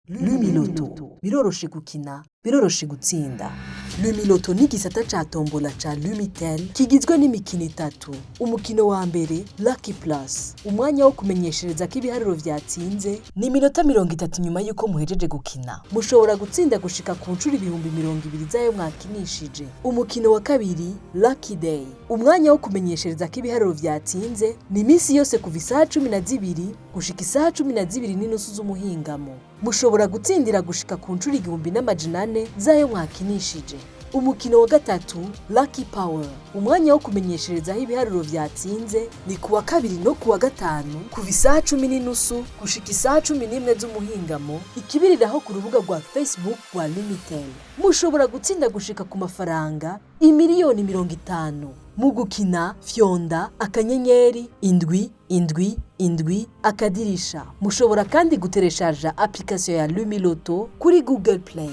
Lumiloto biroroshe gukina biroroshe gutsinda. Lumiloto ni igisata ca tombola ca Lumitel kigizwe n'imikino itatu. Umukino wa mbere Lucky Plus, umwanya wo kumenyeshereza ko ibiharuro vyatsinze ni iminota 30 nyuma yuko muhejeje gukina. Mushobora gutsinda gushika ku ncuro 200,000 zayo mwakinishije. Umukino wa kabiri Lucky Day, umwanya wo kumenyeshereza ko ibiharuro vyatsinze ni imisi yose kuva isaha 12 gushika isaha 12:30 z'umuhingamo. Mushobora gutsindira gushika ku ncuro 1,400 zayo mwakinishije. Umukino wa gatatu Lucky Power, umwanya wo kumenyeshereza aho ibiharuro vyatsinze ni kuwa kabiri no kuwa gatanu kuva isaha 10:30 gushika isaha 11 z'umuhingamo, ikibiriraho ku rubuga rwa Facebook rwa Lumitel. Mushobora gutsinda gushika ku mafaranga 50,000,000. Mu gukina fyonda akanyenyeri indwi akadirisha. Mushobora kandi gutereshaja application ya Lumiloto kuri Google Play.